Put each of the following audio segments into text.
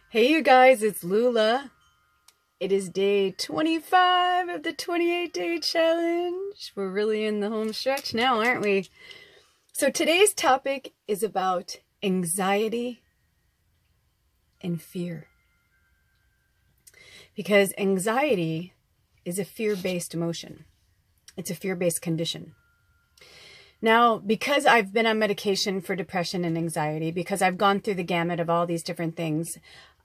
Hey you guys, it's Lula. It is day 25 of the 28-day challenge. We're really in the home stretch now, aren't we? So today's topic is about anxiety and fear. Because anxiety is a fear-based emotion. It's a fear-based condition. Now, because I've been on medication for depression and anxiety, because I've gone through the gamut of all these different things,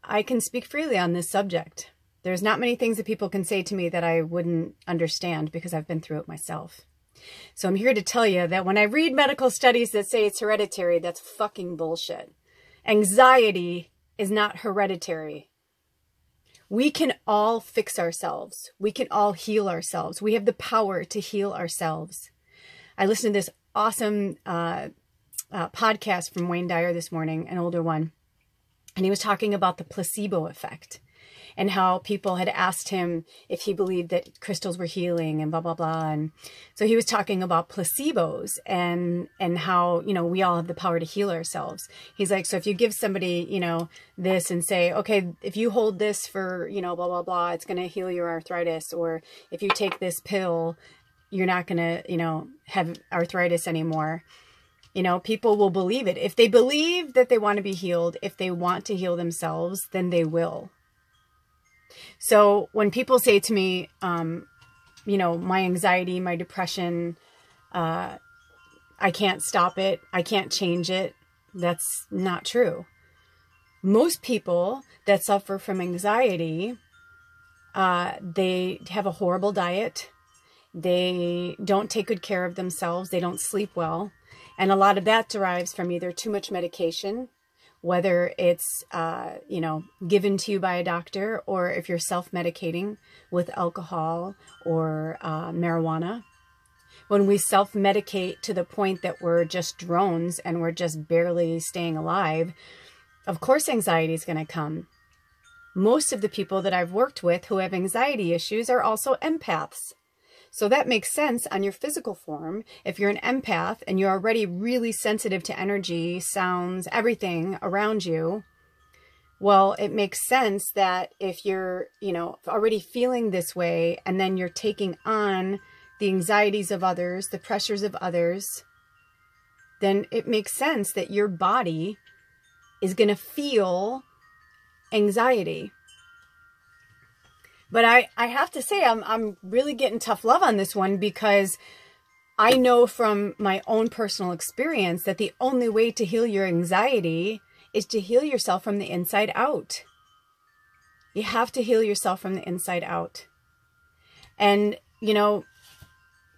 I can speak freely on this subject. There's not many things that people can say to me that I wouldn't understand because I've been through it myself. So I'm here to tell you that when I read medical studies that say it's hereditary, that's fucking bullshit. Anxiety is not hereditary. We can all fix ourselves. We can all heal ourselves. We have the power to heal ourselves. I listened to this awesome podcast from Wayne Dyer this morning, an older one. And he was talking about the placebo effect and how people had asked him if he believed that crystals were healing and blah, blah, blah. And so he was talking about placebos and how, we all have the power to heal ourselves. He's like, so if you give somebody, this and say, okay, if you hold this for, blah, blah, blah, it's going to heal your arthritis. Or if you take this pill, you're not going to, have arthritis anymore. People will believe it. If they believe that they want to be healed, if they want to heal themselves, then they will. So when people say to me, my anxiety, my depression, I can't stop it, I can't change it, that's not true. Most people that suffer from anxiety, they have a horrible diet. They don't take good care of themselves. They don't sleep well. And a lot of that derives from either too much medication, whether it's, given to you by a doctor, or if you're self-medicating with alcohol or marijuana. When we self-medicate to the point that we're just drones and we're just barely staying alive, of course anxiety is going to come. Most of the people that I've worked with who have anxiety issues are also empaths. So that makes sense on your physical form. If you're an empath and you're already really sensitive to energy, sounds, everything around you, well, it makes sense that if you're, already feeling this way and then you're taking on the anxieties of others, the pressures of others, then it makes sense that your body is going to feel anxiety. But I have to say, I'm really getting tough love on this one, because I know from my own personal experience that the only way to heal your anxiety is to heal yourself from the inside out. You have to heal yourself from the inside out. And,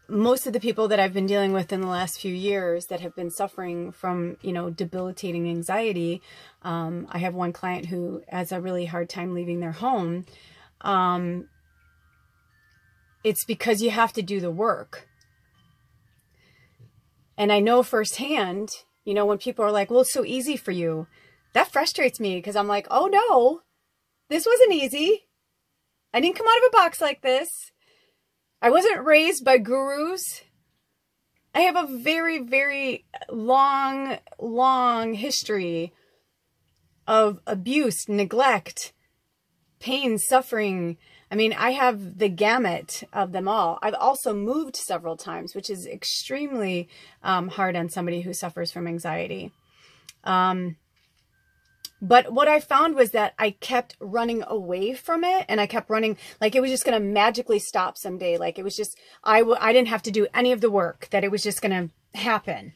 most of the people that I've been dealing with in the last few years that have been suffering from, debilitating anxiety, I have one client who has a really hard time leaving their home. It's because you have to do the work. And I know firsthand, when people are like, well, it's so easy for you. That frustrates me, because I'm like, oh no, this wasn't easy. I didn't come out of a box like this. I wasn't raised by gurus. I have a very, very long history of abuse, neglect, pain, suffering. I mean, I have the gamut of them all. I've also moved several times, which is extremely hard on somebody who suffers from anxiety. But what I found was that I kept running away from it, and I kept running like it was just going to magically stop someday. Like it was just, I didn't have to do any of the work, that it was just going to happen.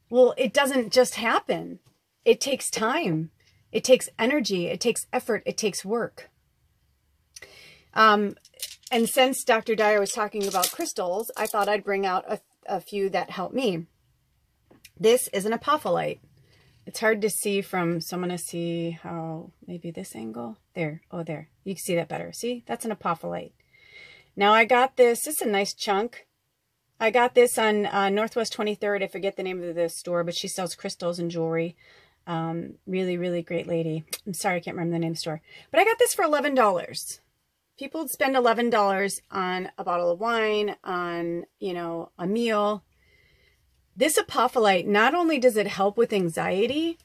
Well, it doesn't just happen. It takes time. It takes energy, it takes effort, it takes work. And since Dr. Dyer was talking about crystals, I thought I'd bring out a few that help me. This is an apophyllite. It's hard to see from, so I'm going to see how, maybe this angle. There, oh there, you can see that better. See, that's an apophyllite. Now I got this is a nice chunk. I got this on Northwest 23rd. I forget the name of the store, but she sells crystals and jewelry. Really, really great lady. I'm sorry, I can't remember the name of the store. But I got this for $11. People would spend $11 on a bottle of wine, on, a meal. This apophyllite, not only does it help with anxiety,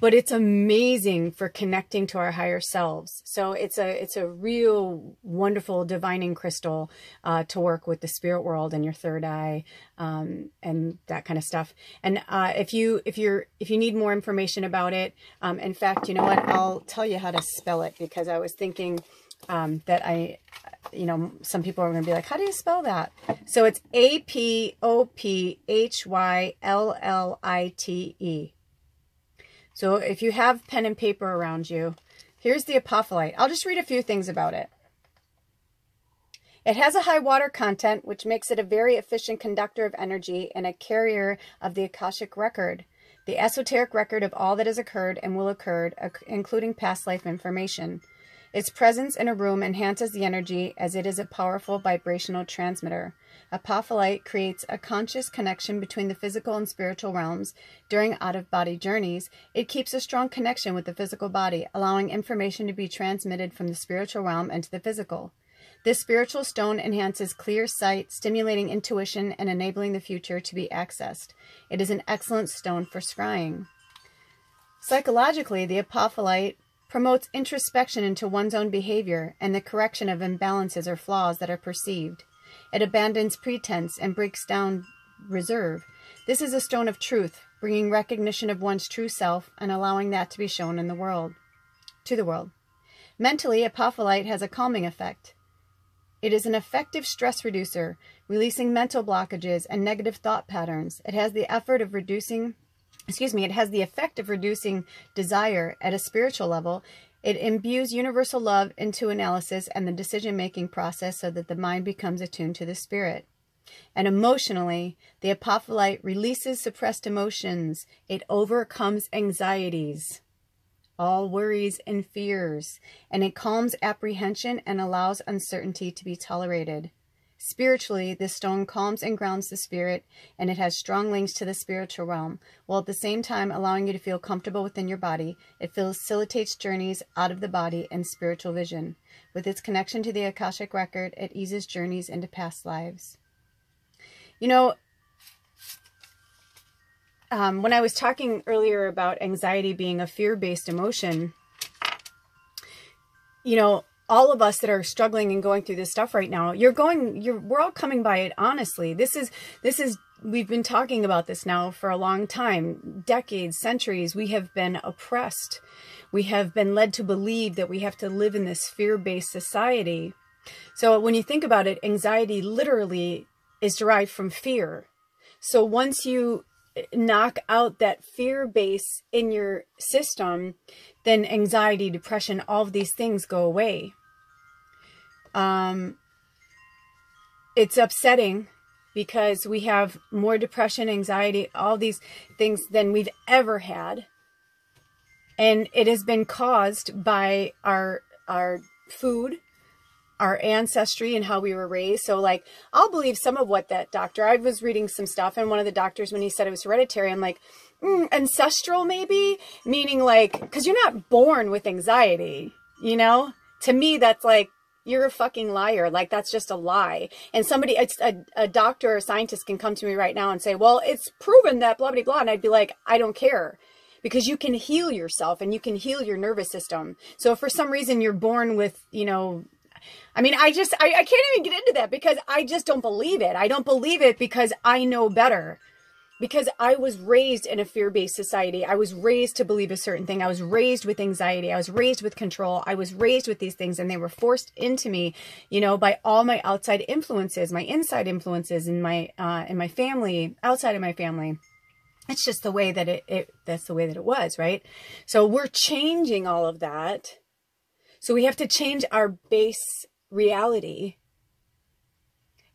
but it's amazing for connecting to our higher selves. So it's a real wonderful divining crystal to work with the spirit world and your third eye, and that kind of stuff. And if you need more information about it, in fact, you know what? I'll tell you how to spell it, because I was thinking that some people are going to be like, how do you spell that? So it's Apophyllite. So if you have pen and paper around you, here's the apophyllite. I'll just read a few things about it. It has a high water content, which makes it a very efficient conductor of energy and a carrier of the Akashic record, the esoteric record of all that has occurred and will occur, including past life information. Its presence in a room enhances the energy, as it is a powerful vibrational transmitter. Apophyllite creates a conscious connection between the physical and spiritual realms. During out-of-body journeys, it keeps a strong connection with the physical body, allowing information to be transmitted from the spiritual realm into the physical. This spiritual stone enhances clear sight, stimulating intuition and enabling the future to be accessed. It is an excellent stone for scrying. Psychologically, the apophyllite promotes introspection into one's own behavior and the correction of imbalances or flaws that are perceived. It abandons pretense and breaks down reserve. This is a stone of truth, bringing recognition of one's true self and allowing that to be shown in the world, to the world. Mentally, apophyllite has a calming effect. It is an effective stress reducer, releasing mental blockages and negative thought patterns. It has the effect of reducing desire at a spiritual level. It imbues universal love into analysis and the decision-making process so that the mind becomes attuned to the spirit. And emotionally, the apophyllite releases suppressed emotions. It overcomes anxieties, all worries and fears, and it calms apprehension and allows uncertainty to be tolerated. Spiritually, this stone calms and grounds the spirit, and it has strong links to the spiritual realm, while at the same time allowing you to feel comfortable within your body. It facilitates journeys out of the body and spiritual vision. With its connection to the Akashic record, it eases journeys into past lives. You know, when I was talking earlier about anxiety being a fear-based emotion, you know, all of us that are struggling and going through this stuff right now, we're all coming by it honestly. We've been talking about this now for a long time, decades, centuries. We have been oppressed. We have been led to believe that we have to live in this fear-based society. So when you think about it, anxiety literally is derived from fear. So once you knock out that fear base in your system, then anxiety, depression, all of these things go away. It's upsetting because we have more depression, anxiety, all these things than we've ever had. And it has been caused by our food, our ancestry, and how we were raised. So like, I'll believe some of what that doctor, I was reading some stuff, and one of the doctors, when he said it was hereditary, I'm like, ancestral maybe? Meaning like, because you're not born with anxiety, you know? To me, that's like, you're a fucking liar. Like, that's just a lie. And somebody, a doctor or a scientist can come to me right now and say, well, it's proven that blah, blah, blah. And I'd be like, I don't care. Because you can heal yourself and you can heal your nervous system. So if for some reason you're born with, you know, I mean, I can't even get into that because I just don't believe it. I don't believe it because I know better. Because I was raised in a fear-based society. I was raised to believe a certain thing. I was raised with anxiety. I was raised with control. I was raised with these things, and they were forced into me, you know, by all my outside influences, my inside influences in my family, outside of my family. It's just the way that that's the way that it was, right? So we're changing all of that. So we have to change our base reality.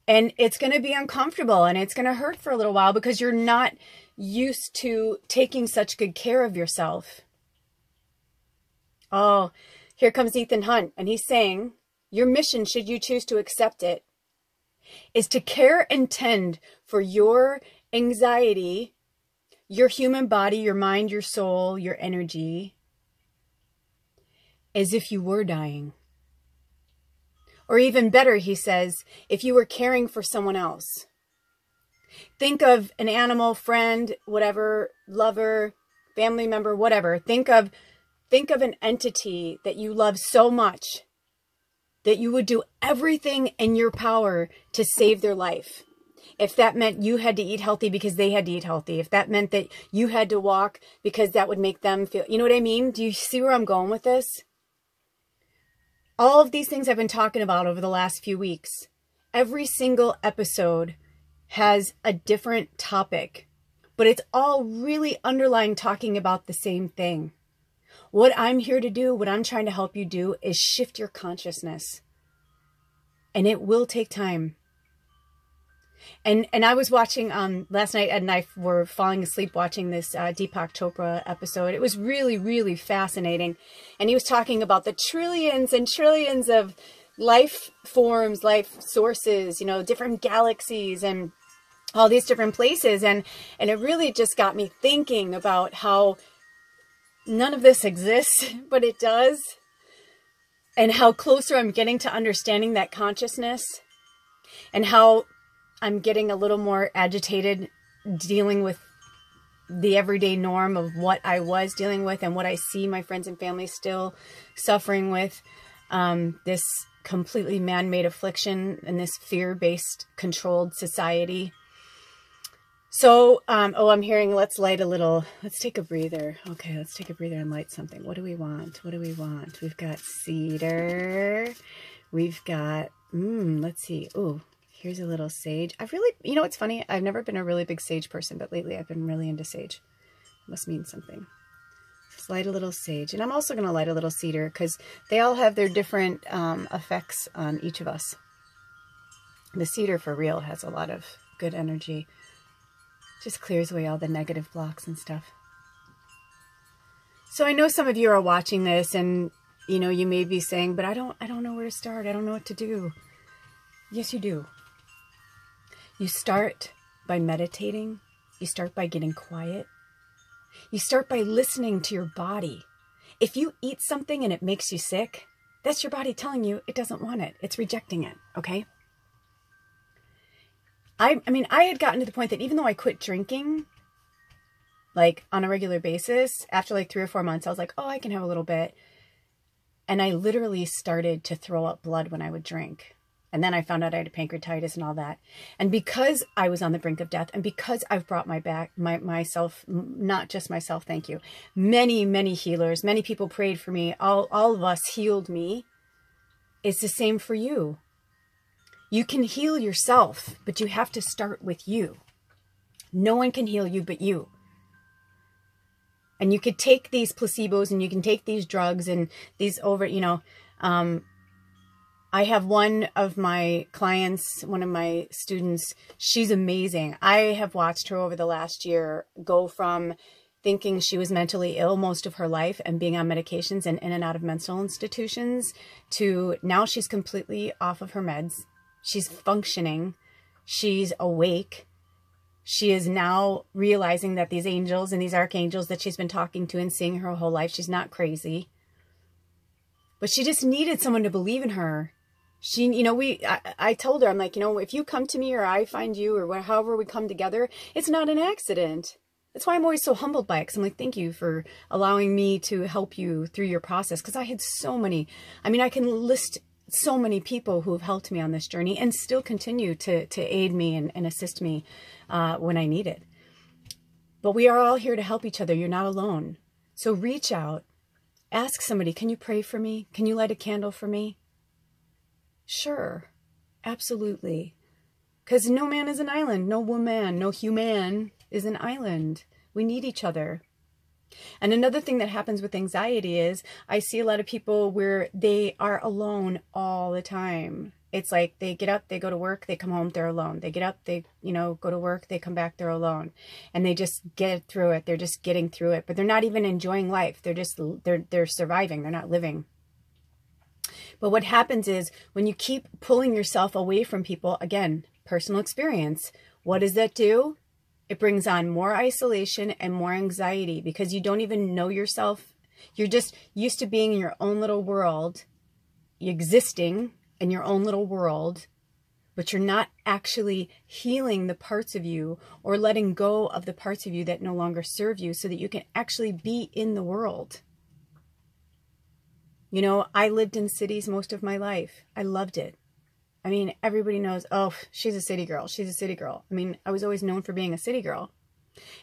And it's going to be uncomfortable and it's going to hurt for a little while because you're not used to taking such good care of yourself. Oh, here comes Ethan Hunt. And he's saying, your mission, should you choose to accept it, is to care and tend for your anxiety, your human body, your mind, your soul, your energy, as if you were dying. Or even better, he says, if you were caring for someone else. Think of an animal, friend, whatever, lover, family member, whatever. Think of an entity that you love so much that you would do everything in your power to save their life. If that meant you had to eat healthy because they had to eat healthy. If that meant that you had to walk because that would make them feel, you know what I mean? Do you see where I'm going with this? All of these things I've been talking about over the last few weeks, every single episode has a different topic, but it's all really underlying talking about the same thing. What I'm here to do, what I'm trying to help you do, is shift your consciousness. And it will take time. And I was watching, last night Ed and I were falling asleep watching this Deepak Chopra episode. It was really, really fascinating. And he was talking about the trillions and trillions of life forms, life sources, you know, different galaxies and all these different places. And it really just got me thinking about how none of this exists, but it does. And how closer I'm getting to understanding that consciousness, and how I'm getting a little more agitated dealing with the everyday norm of what I was dealing with and what I see my friends and family still suffering with, this completely man-made affliction and this fear-based controlled society. So, I'm hearing, let's take a breather. Okay, let's take a breather and light something. What do we want? What do we want? We've got cedar. We've got, let's see. Ooh, here's a little sage. You know what's funny? I've never been a really big sage person, but lately I've been really into sage. Must mean something. Just light a little sage. And I'm also going to light a little cedar because they all have their different effects on each of us. The cedar for real has a lot of good energy. Just clears away all the negative blocks and stuff. So I know some of you are watching this and, you know, you may be saying, but I don't know where to start. I don't know what to do. Yes, you do. You start by meditating. You start by getting quiet. You start by listening to your body. If you eat something and it makes you sick, that's your body telling you it doesn't want it. It's rejecting it, okay? I mean, I had gotten to the point that even though I quit drinking, like on a regular basis, after like 3 or 4 months, I was like, oh, I can have a little bit. And I literally started to throw up blood when I would drink. And then I found out I had pancreatitis and all that. And because I was on the brink of death, and because I've brought myself, not just myself, thank you, many, many healers, many people prayed for me, all of us healed me. It's the same for you. You can heal yourself, but you have to start with you. No one can heal you but you. And you could take these placebos and you can take these drugs and these I have one of my clients, one of my students, she's amazing. I have watched her over the last year go from thinking she was mentally ill most of her life and being on medications and in and out of mental institutions to now she's completely off of her meds. She's functioning. She's awake. She is now realizing that these angels and these archangels that she's been talking to and seeing her whole life, she's not crazy. But she just needed someone to believe in her. I told her, I'm like, if you come to me or I find you or however we come together, it's not an accident. That's why I'm always so humbled by it. Because I'm like, thank you for allowing me to help you through your process. Because I had so many, I can list so many people who have helped me on this journey and still continue to aid me and assist me when I need it. But we are all here to help each other. You're not alone. So reach out. Ask somebody, can you pray for me? Can you light a candle for me? Sure. Absolutely. Because no man is an island. No woman, no human is an island. We need each other. And another thing that happens with anxiety is I see a lot of people where they are alone all the time. It's like they get up, they go to work, they come home, they're alone. They get up, they, go to work, they come back, they're alone. And they just get through it. They're just getting through it, but they're not even enjoying life. They're surviving. They're not living. But what happens is when you keep pulling yourself away from people, again, personal experience, what does that do? It brings on more isolation and more anxiety because you don't even know yourself. You're just used to being in your own little world, existing in your own little world but you're not actually healing the parts of you or letting go of the parts of you that no longer serve you so that you can actually be in the world. You know, I lived in cities most of my life. I loved it. I mean, everybody knows, oh, she's a city girl. She's a city girl. I mean, I was always known for being a city girl.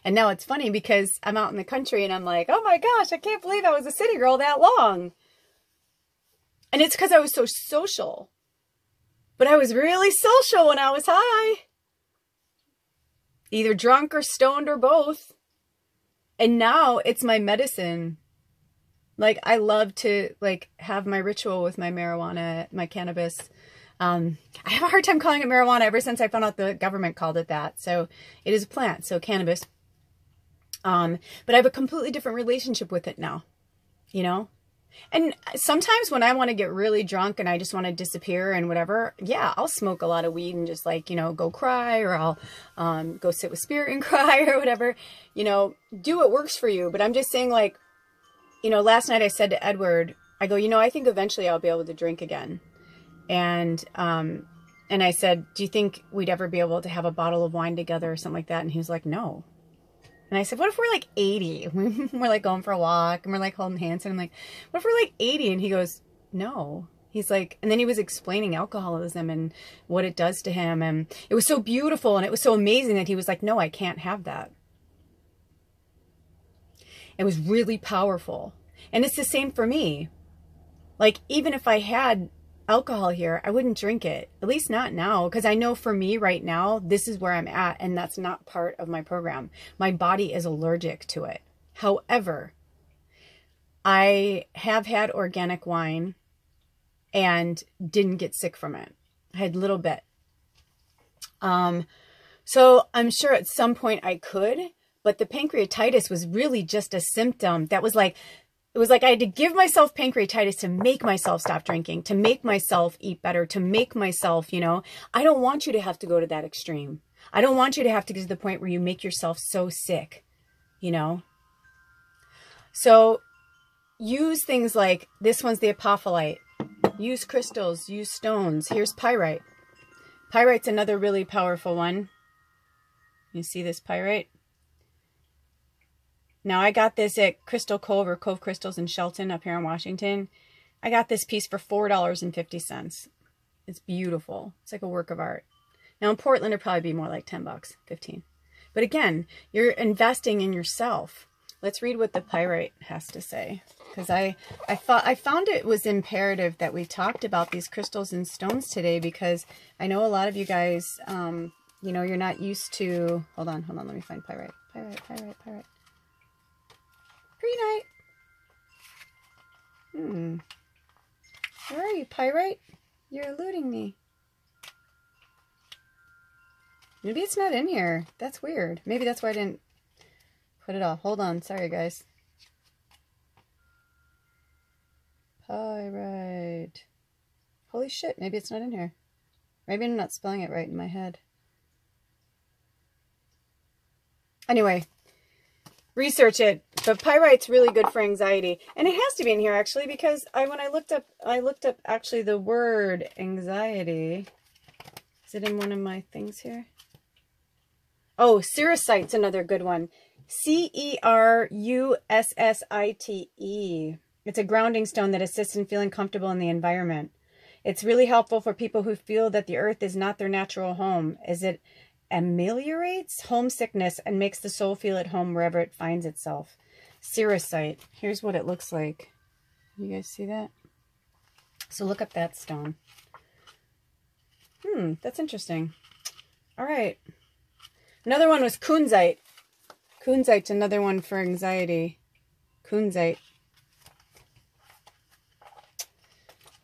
And now it's funny because I'm out in the country and I'm like, oh my gosh, I can't believe I was a city girl that long. And it's because I was so social. But I was really social when I was high. Either drunk or stoned or both. And now it's my medicine. Like, I love to, like, have my ritual with my marijuana, my cannabis. I have a hard time calling it marijuana ever since I found out the government called it that. So it is a plant, so cannabis. But I have a completely different relationship with it now, you know? And sometimes when I want to get really drunk and I just want to disappear and whatever, yeah, I'll smoke a lot of weed and just like, you know, go cry, or I'll go sit with spirit and cry or whatever, you know, do what works for you. But I'm just saying, like, you know, last night I said to Edward, I go, you know, I think eventually I'll be able to drink again. And I said, do you think we'd ever be able to have a bottle of wine together or something like that? And he was like, no. And I said, what if we're like 80? We're like going for a walk and we're like holding hands. And I'm like, what if we're like 80? And he goes, no. He's like, and then he was explaining alcoholism and what it does to him. And it was so beautiful and it was so amazing that he was like, no, I can't have that. It was really powerful. And it's the same for me. Like, even if I had alcohol here, I wouldn't drink it, at least not now, because I know for me right now, this is where I'm at, and that's not part of my program. My body is allergic to it. However, I have had organic wine and didn't get sick from it. I had a little bit. So I'm sure at some point I could, but the pancreatitis was really just a symptom that was like, it was like I had to give myself pancreatitis to make myself stop drinking, to make myself eat better, to make myself, you know, I don't want you to have to go to that extreme. I don't want you to have to get to the point where you make yourself so sick, you know. So use things like, this one's the apophyllite. Use crystals, use stones. Here's pyrite. Pyrite's another really powerful one. You see this pyrite? Now, I got this at Crystal Cove or Cove Crystals in Shelton up here in Washington. I got this piece for $4.50. It's beautiful. It's like a work of art. Now, in Portland, it'd probably be more like 10 bucks, 15. But again, you're investing in yourself. Let's read what the pyrite has to say. Because I found it was imperative that we talked about these crystals and stones today, because I know a lot of you guys, you know, you're not used to... Hold on, let me find pyrite. Pyrite. Pre-night. Where are you, pyrite? You're eluding me. Maybe it's not in here. That's weird. Maybe that's why I didn't put it all. Hold on. Sorry, guys. Pyrite. Holy shit. Maybe it's not in here. Maybe I'm not spelling it right in my head. Anyway. Research it, but pyrite's really good for anxiety, and it has to be in here actually, because when I looked up actually the word anxiety. Is it in one of my things here? Oh, cerussite's another good one. Cerussite. It's a grounding stone that assists in feeling comfortable in the environment. It's really helpful for people who feel that the earth is not their natural home, as it ameliorates homesickness and makes the soul feel at home wherever it finds itself. Cerussite. Here's what it looks like. You guys see that? So look up that stone. That's interesting. All right. Another one was kunzite. Kunzite's another one for anxiety. Kunzite.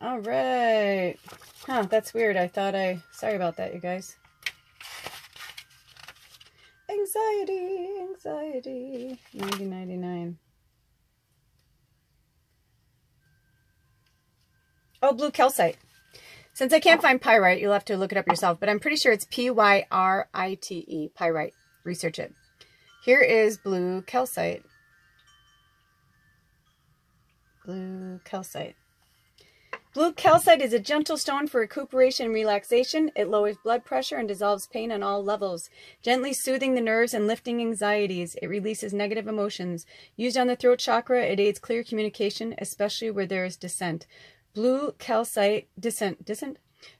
All right. Huh, that's weird. Sorry about that, you guys. Anxiety, 9099. Oh, blue calcite. Since I can't find pyrite, you'll have to look it up yourself, but I'm pretty sure it's P-Y-R-I-T-E, pyrite. Research it. Here is blue calcite. Blue calcite. Blue calcite is a gentle stone for recuperation and relaxation. It lowers blood pressure and dissolves pain on all levels, gently soothing the nerves and lifting anxieties. It releases negative emotions. Used on the throat chakra, it aids clear communication, especially where there is dissent. Blue calcite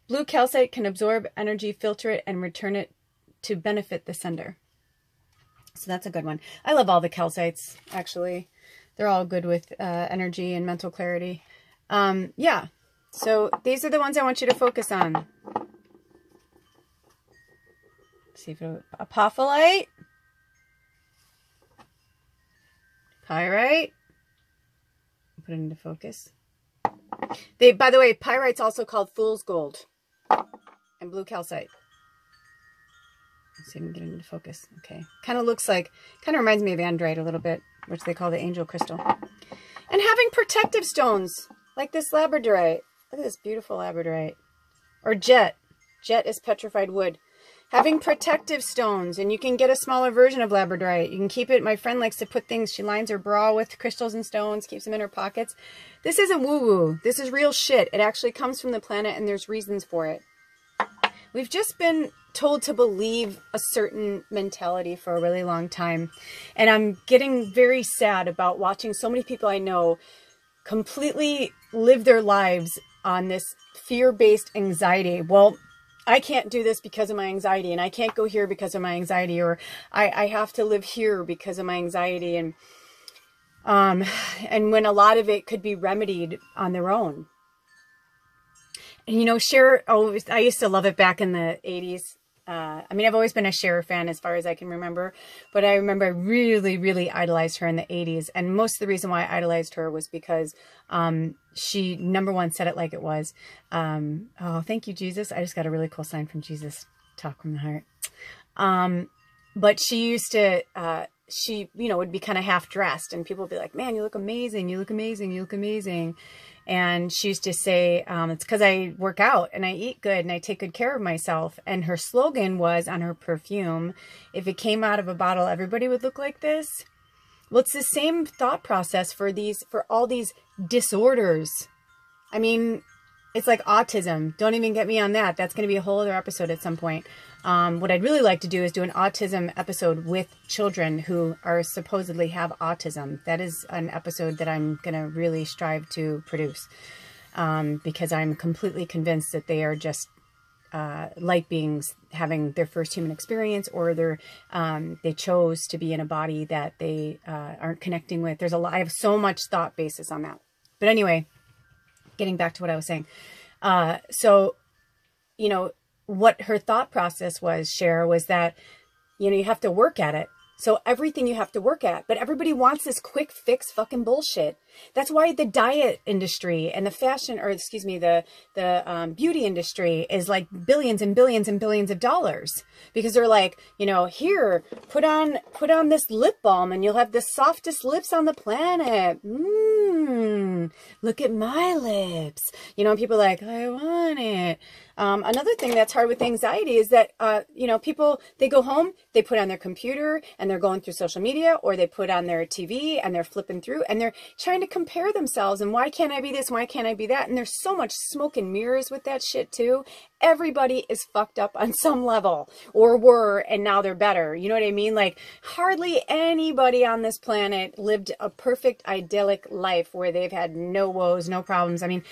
Blue calcite can absorb energy, filter it, and return it to benefit the sender. So that's a good one. I love all the calcites, actually. They're all good with energy and mental clarity. Yeah. So these are the ones I want you to focus on. Let's see if apophyllite, pyrite. Put it into focus. By the way, pyrite's also called fool's gold, and blue calcite. Let's see if we can get it into focus. Okay. Kind of reminds me of andrite a little bit, which they call the angel crystal. And having protective stones, like this labradorite. Look at this beautiful labradorite. Or jet. Jet is petrified wood. Having protective stones, and you can get a smaller version of labradorite. You can keep it. My friend likes to put things, she lines her bra with crystals and stones, keeps them in her pockets. This isn't woo-woo. This is real shit. It actually comes from the planet, and there's reasons for it. We've just been told to believe a certain mentality for a really long time. And I'm getting very sad about watching so many people I know completely live their lives on this fear-based anxiety. Well, I can't do this because of my anxiety, and I can't go here because of my anxiety, or I have to live here because of my anxiety. And when a lot of it could be remedied on their own. And, you know, Cher, I used to love it back in the 80s. I mean, I've always been a Cher fan as far as I can remember, but I remember I really, really idolized her in the 80s. And most of the reason why I idolized her was because she, number one, said it like it was. Oh, thank you, Jesus. I just got a really cool sign from Jesus. Talk from the heart. But she used to, she, you know, would be kind of half dressed, and people would be like, man, you look amazing. You look amazing. You look amazing. And she used to say, it's because I work out and I eat good and I take good care of myself. And her slogan was on her perfume, if it came out of a bottle, everybody would look like this. Well, it's the same thought process for all these disorders. I mean, it's like autism. Don't even get me on that. That's going to be a whole other episode at some point. What I'd really like to do is do an autism episode with children who are supposedly have autism. That is an episode that I'm going to really strive to produce, because I'm completely convinced that they are just light beings having their first human experience, or they chose to be in a body that they aren't connecting with. I have so much thought basis on that. But anyway, getting back to what I was saying. So, you know, what her thought process was, Cher, was that, you know, you have to work at it. So everything you have to work at, but everybody wants this quick fix fucking bullshit. That's why the diet industry and the fashion, or excuse me, the beauty industry is like billions and billions and billions of dollars, because they're like, you know, here, put on this lip balm and you'll have the softest lips on the planet. Look at my lips. You know, and people are like, I want it. Another thing that's hard with anxiety is that, you know, people, they go home, they put on their computer and they're going through social media, or they put on their TV and they're flipping through and they're trying to compare themselves. And why can't I be this? Why can't I be that? And there's so much smoke and mirrors with that shit too. Everybody is fucked up on some level, or were, and now they're better. You know what I mean? Like, hardly anybody on this planet lived a perfect, idyllic life where they've had no woes, no problems. I mean,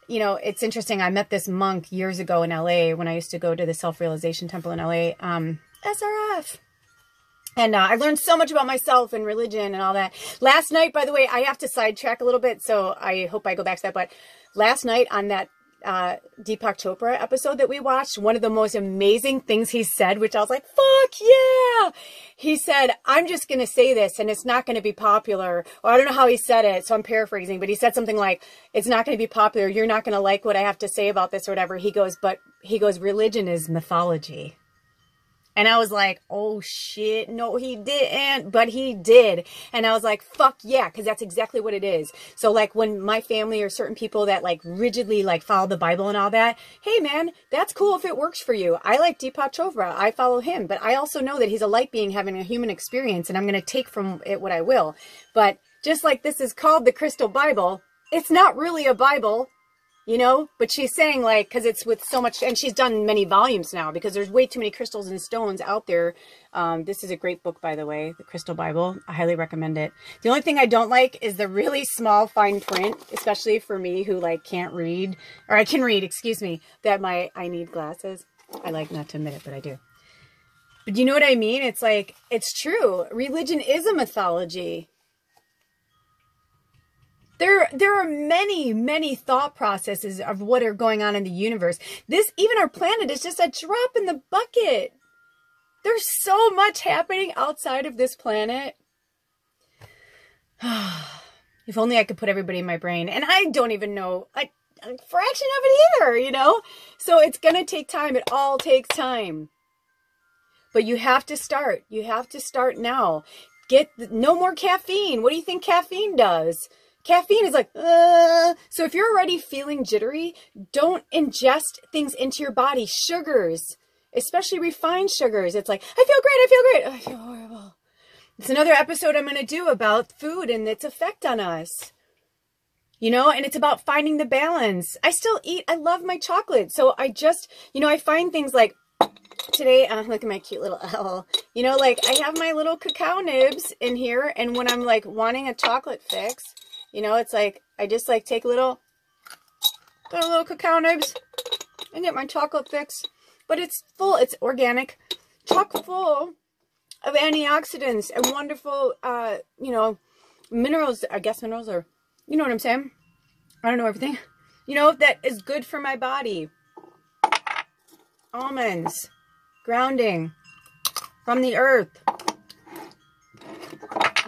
you know, it's interesting. I met this monk years ago in LA when I used to go to the Self-Realization Temple in LA, SRF. And I learned so much about myself and religion and all that. Last night, by the way, I have to sidetrack a little bit, so I hope I go back to that. But last night on that Deepak Chopra episode that we watched, one of the most amazing things he said, which I was like, fuck yeah. He said, I'm just going to say this and it's not going to be popular. Or I don't know how he said it, so I'm paraphrasing, but he said something like, it's not going to be popular. You're not going to like what I have to say about this or whatever. He goes, religion is mythology. And I was like, oh shit, no, he didn't, but he did. And I was like, fuck yeah, because that's exactly what it is. So like when my family or certain people that like rigidly like follow the Bible and all that, hey man, that's cool if it works for you. I like Deepak Chopra, I follow him, but I also know that he's a light being having a human experience, and I'm going to take from it what I will. But just like this is called the Crystal Bible, it's not really a Bible. you know, but she's saying like, because it's with so much, and she's done many volumes now because there's way too many crystals and stones out there. This is a great book, by the way, The Crystal Bible. I highly recommend it. The only thing I don't like is the really small fine print, especially for me who like can't read, or I can read, excuse me, that I need glasses. I like not to admit it, but I do. But you know what I mean? It's like, it's true. Religion is a mythology. There are many, many thought processes of what are going on in the universe. Even our planet is just a drop in the bucket. There's so much happening outside of this planet. If only I could put everybody in my brain. And I don't even know a fraction of it either, you know? So it's going to take time. It all takes time. But you have to start. You have to start now. No more caffeine. What do you think caffeine does? Caffeine is like, So if you're already feeling jittery, don't ingest things into your body. Sugars, especially refined sugars. It's like, I feel great. I feel great. Oh, I feel horrible. It's another episode I'm going to do about food and its effect on us. You know, and it's about finding the balance. I still eat. I love my chocolate. So I just, you know, I find things like today, look at my cute little owl. You know, like I have my little cacao nibs in here. And when I'm like wanting a chocolate fix, you know, it's like, I just like take little cacao nibs and get my chocolate fix. But it's full, it's organic, chock full of antioxidants and wonderful, you know, minerals. I guess minerals are, you know what I'm saying? I don't know everything. You know, that is good for my body. Almonds, grounding from the earth.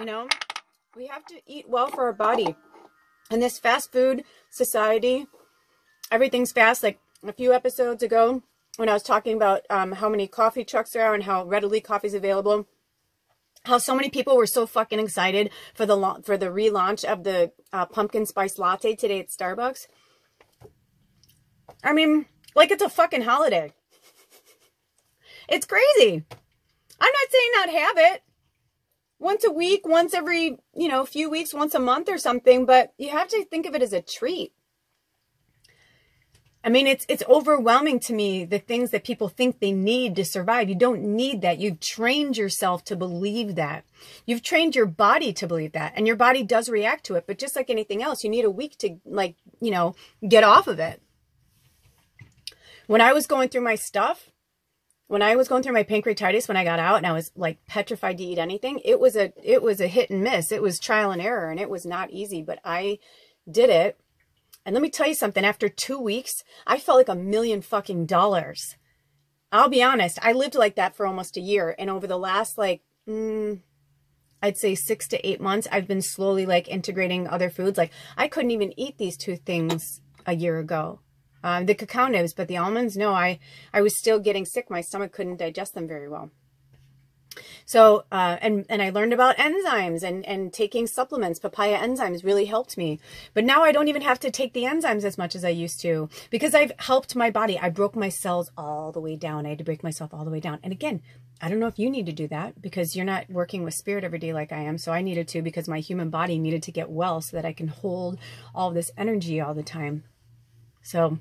You know? We have to eat well for our body. In this fast food society, everything's fast. Like a few episodes ago, when I was talking about how many coffee trucks there are and how readily coffee is available, how so many people were so fucking excited for the relaunch of the pumpkin spice latte today at Starbucks. I mean, like it's a fucking holiday. It's crazy. I'm not saying not have it. Once a week, once every, you know, few weeks, once a month or something, but you have to think of it as a treat. I mean, it's overwhelming to me, the things that people think they need to survive. You don't need that. You've trained yourself to believe that. You've trained your body to believe that, and your body does react to it. But just like anything else, you need a week to, like, you know, get off of it. When I was going through my stuff, when I was going through my pancreatitis, when I got out and I was like petrified to eat anything, it was a hit and miss. It was trial and error, and it was not easy, but I did it. And let me tell you something, after 2 weeks, I felt like $1 million fucking dollars. I'll be honest. I lived like that for almost a year. And over the last, like, I'd say 6 to 8 months, I've been slowly like integrating other foods. Like I couldn't even eat these two things a year ago. The cacao nibs, but the almonds, no, I was still getting sick. My stomach couldn't digest them very well. So, and I learned about enzymes and taking supplements. Papaya enzymes really helped me. But now I don't even have to take the enzymes as much as I used to because I've helped my body. I broke my cells all the way down. I had to break myself all the way down. And again, I don't know if you need to do that because you're not working with spirit every day like I am. So I needed to because my human body needed to get well so that I can hold all this energy all the time. So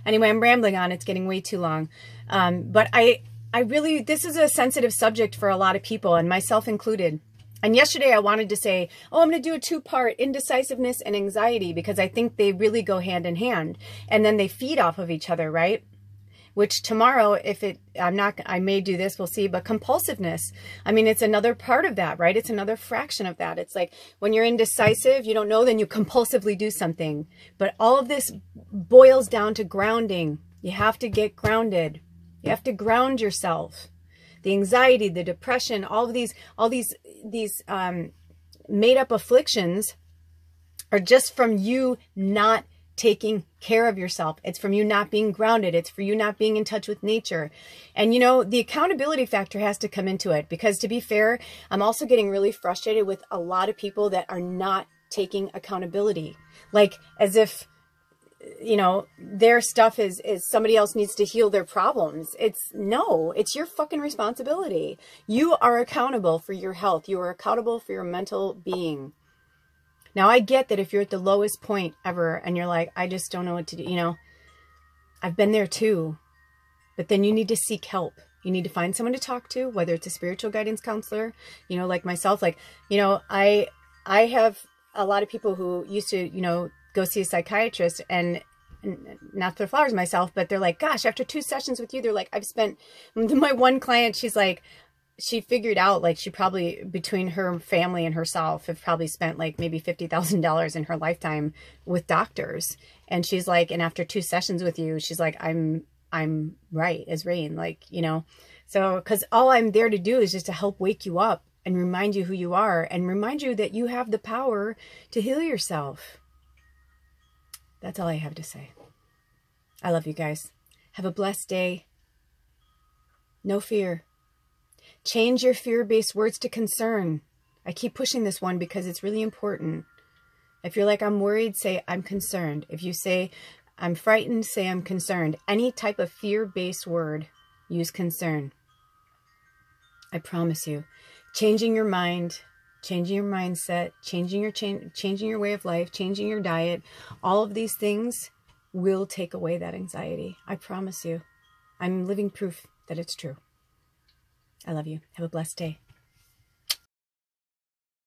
anyway, I'm rambling on. It's getting way too long. But I really, this is a sensitive subject for a lot of people and myself included. And yesterday I wanted to say, oh, I'm going to do a 2-part, indecisiveness and anxiety, because I think they really go hand in hand and then they feed off of each other, right? Which tomorrow, I may do this, we'll see, but compulsiveness, I mean, it's another part of that, right? It's another fraction of that. It's like when you're indecisive, you don't know, then you compulsively do something. But all of this boils down to grounding. You have to get grounded. You have to ground yourself. The anxiety, the depression, all these made up afflictions are just from you not taking care of yourself. It's from you not being grounded. It's for you not being in touch with nature. And you know, the accountability factor has to come into it because, to be fair, I'm also getting really frustrated with a lot of people that are not taking accountability. Like as if, you know, their stuff is somebody else needs to heal their problems. It's your fucking responsibility. You are accountable for your health. You are accountable for your mental being. Now, I get that if you're at the lowest point ever and you're like, I just don't know what to do, you know, I've been there too. But then you need to seek help. You need to find someone to talk to, whether it's a spiritual guidance counselor, you know, like myself. Like, you know, I have a lot of people who used to, you know, go see a psychiatrist, and not for flowers myself, but they're like, gosh, after 2 sessions with you, they're like, I've spent, my one client, she's like, she figured out like she probably, between her family and herself, have probably spent like maybe $50,000 in her lifetime with doctors. And she's like, and after 2 sessions with you, she's like, I'm right as rain, like, you know, so, because all I'm there to do is just to help wake you up and remind you who you are and remind you that you have the power to heal yourself. That's all I have to say. I love you guys. Have a blessed day. No fear. Change your fear-based words to concern. I keep pushing this one because it's really important. If you're like, I'm worried, say, I'm concerned. If you say, I'm frightened, say, I'm concerned. Any type of fear-based word, use concern. I promise you, changing your mind, changing your mindset, changing your way of life, changing your diet, all of these things will take away that anxiety. I promise you. I'm living proof that it's true. I love you. Have a blessed day.